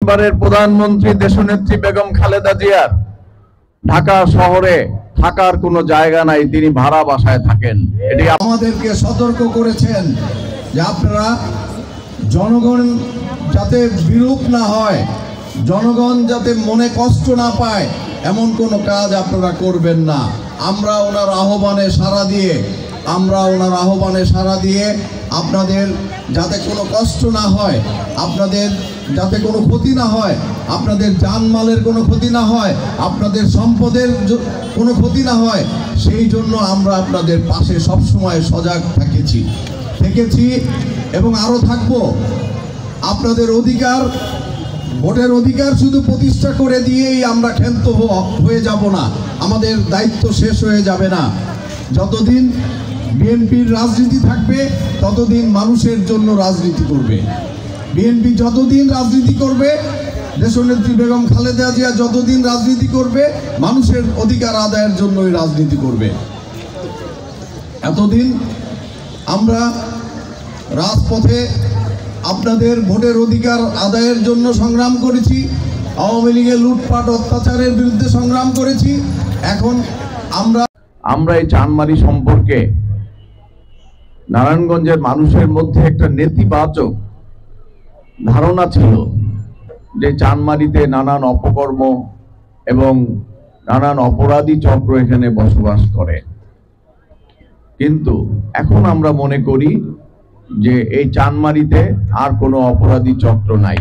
বারের প্রধানমন্ত্রী দেশনেত্রী বেগম খালেদা জিয়ার ঢাকা শহরে থাকার কোনো জায়গা নাই, তিনি ভাড়া বাসায় থাকেন। এটি আমাদেরকে সতর্ক করেছেন যে আপনারা জনগণ যাতে বিরূপ না হয়, জনগণ যাতে মনে কষ্ট না পায়, এমন কোনো কাজ আপনারা করবেন না। আমরা ওনার আহ্বানে সাড়া দিয়ে আপনাদের যাতে কোনো কষ্ট না হয়, আপনাদের যাতে কোনো ক্ষতি না হয়, আপনাদের জানমালের কোনো ক্ষতি না হয়, আপনাদের সম্পদের কোনো ক্ষতি না হয়, সেই জন্য আমরা আপনাদের পাশে সবসময় সজাগ থেকেছি এবং আরও থাকব। আপনাদের অধিকার, ভোটের অধিকার শুধু প্রতিষ্ঠা করে দিয়েই আমরা ক্ষান্ত হয়ে যাব না, আমাদের দায়িত্ব শেষ হয়ে যাবে না। যতদিন বিএনপির রাজনীতি থাকবে ততদিন মানুষের জন্য রাজনীতি করবে। বিএনপি যতদিন রাজনীতি করবে, দেশনেত্রী বেগম খালেদা জিয়া যতদিন রাজনীতি করবে, মানুষের অধিকার আদায়ের জন্যই রাজনীতি করবে। এতদিন আমরা রাজপথে আপনাদের ভোটের অধিকার আদায়ের জন্য সংগ্রাম করেছি, আওয়ামী লীগের লুটপাট অত্যাচারের বিরুদ্ধে সংগ্রাম করেছি। এখন আমরা এই চানমারি সম্পর্কে নারায়ণগঞ্জের মানুষের মধ্যে একটা নেতিবাচক ধারণা ছিল যে চানমারিতে নানান অপকর্ম এবং নানান অপরাধী চক্র এখানে বসবাস করে। কিন্তু এখন আমরা মনে করি যে এই চানমারিতে আর কোনো অপরাধী চক্র নাই।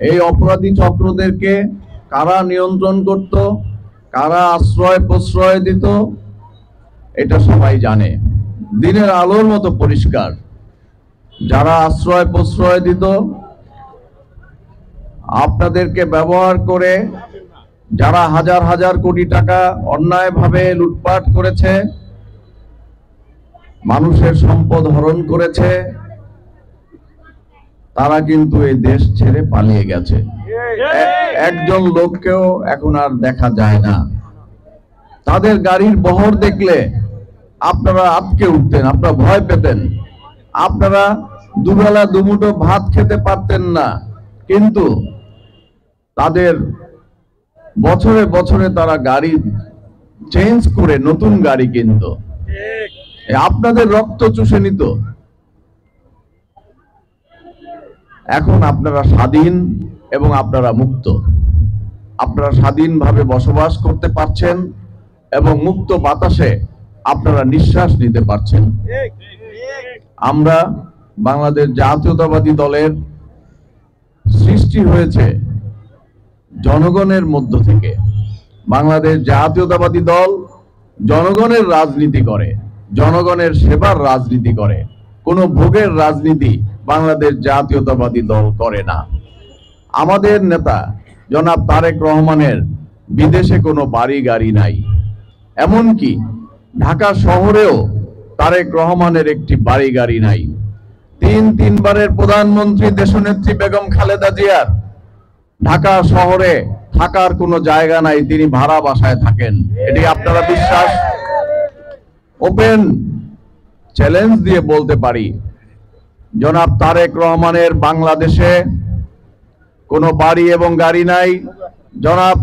এই অপরাধী চক্রদেরকে কারা নিয়ন্ত্রণ করত, কারা আশ্রয় প্রশ্রয় দিত, এটা সবাই জানে। দিনের আলোর মতো পরিষ্কার। যারা আশ্রয় প্রশ্রয় দিত, আপনাদেরকে ব্যবহার করে যারা হাজার হাজার কোটি টাকা অন্যায়ভাবে লুটপাট করেছে, মানুষের সম্পদ হরণ করেছে, তারা কিন্তু এই দেশ ছেড়ে পালিয়ে গেছে। একজন লোককেও এখন আর দেখা যায় না। তাদের গাড়ির বহর দেখলে আপনারা আটকে উঠতেন, আপনারা ভয় পেতেন, আপনারা দুবেলা দুমুঠো ভাত খেতে পারতেন না। কিন্তু তাদের বছরে বছরে তারা গাড়ি চেঞ্জ করে নতুন গাড়ি কিনত, আপনাদের রক্ত চুষে নিত। এখন আপনারা স্বাধীন এবং আপনারা মুক্ত। আপনারা স্বাধীনভাবে বসবাস করতে পারছেন এবং মুক্ত বাতাসে আপনারা নিঃশ্বাস নিতে পারছেন। আমরা বাংলাদেশ জাতীয়তাবাদী দলের সৃষ্টি হয়েছে জনগণের মধ্য থেকে। বাংলাদেশ জাতীয়তাবাদী দল জনগণের রাজনীতি করে, জনগণের সেবার রাজনীতি করে। কোনো ভোগের রাজনীতি বাংলাদেশ জাতীয়তাবাদী দল করে না। আমাদের নেতা জনাব তারেক রহমানের বিদেশে কোনো বাড়ি গাড়ি নাই, এমনকি ঢাকা শহরেও তারেক রহমানের একটি বাড়ি গাড়ি নাই। তিনবারের প্রধানমন্ত্রী দেশনেত্রী বেগম খালেদা জিয়ার ঢাকা শহরে থাকার কোনো জায়গা নাই, তিনি ভাড়া বাসায় থাকেন। এটি আপনারা বিশ্বাস, ওপেন চ্যালেঞ্জ দিয়ে বলতে পারি, জনাব তারেক রহমানের বাংলাদেশে কোনো বাড়ি এবং গাড়ি নাই। জনাব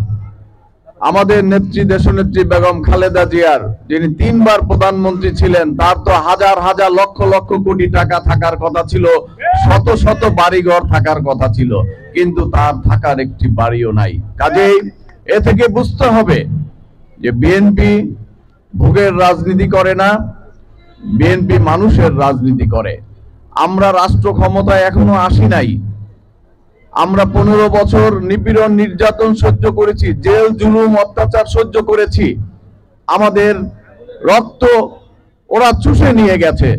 আমাদের নেত্রী দেশনেত্রী বেগম খালেদা জিয়ার, যিনি 3 বার প্রধানমন্ত্রী ছিলেন, তার তো হাজার হাজার লক্ষ লক্ষ কোটি টাকা থাকার কথা ছিল, শত শত বাড়িঘর থাকার কথা ছিল, কিন্তু তার থাকার একটি বাড়িও নাই। কাজেই এ থেকে বুঝতে হবে যে বিএনপি ভোগের রাজনীতি করে না, বিএনপি মানুষের রাজনীতি করে। আমরা রাষ্ট্র ক্ষমতায় এখনো আসি নাই। আমরা 15 বছর নিপীড়ন নির্যাতন সহ্য করেছি, জেল জুলুম অত্যাচার সহ্য করেছি। আমাদের রক্ত ওরা চুষে নিয়ে গেছে।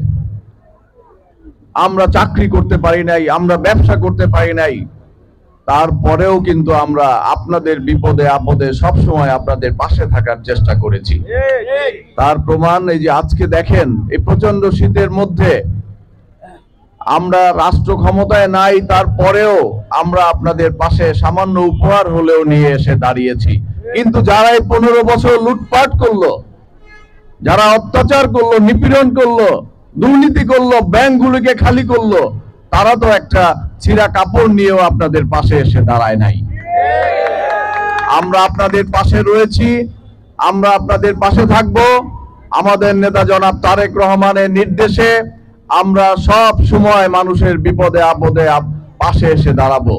আমরা চাকরি করতে পারি নাই, আমরা ব্যবসা করতে পারি নাই। তারপরেও কিন্তু আমরা আপনাদের বিপদে আপদে সবসময় আপনাদের পাশে থাকার চেষ্টা করেছি। তার প্রমাণ এই যে আজকে দেখেন, এই প্রচন্ড শীতের মধ্যে আমরা রাষ্ট্র ক্ষমতায় নাই, তারপরেও আমরা আপনাদের পাশে সামান্য উপহার হলেও নিয়ে এসে দাঁড়িয়েছি। কিন্তু যারা এই 15 বছর লুটপাট করলো, যারা অত্যাচার করলো, নিপীড়ন করলো, দুর্নীতি করলো, ব্যাংকগুলোকে খালি করলো, তারা তো একটা ছিঁড়া কাপড় নিয়েও আপনাদের পাশে এসে দাঁড়ায় নাই। আমরা আপনাদের পাশে রয়েছি, আমরা আপনাদের পাশে থাকব। আমাদের নেতা জনাব তারেক রহমানের নির্দেশে আমরা সব সময় মানুষের বিপদে আপদে পাশে এসে দাঁড়াবো।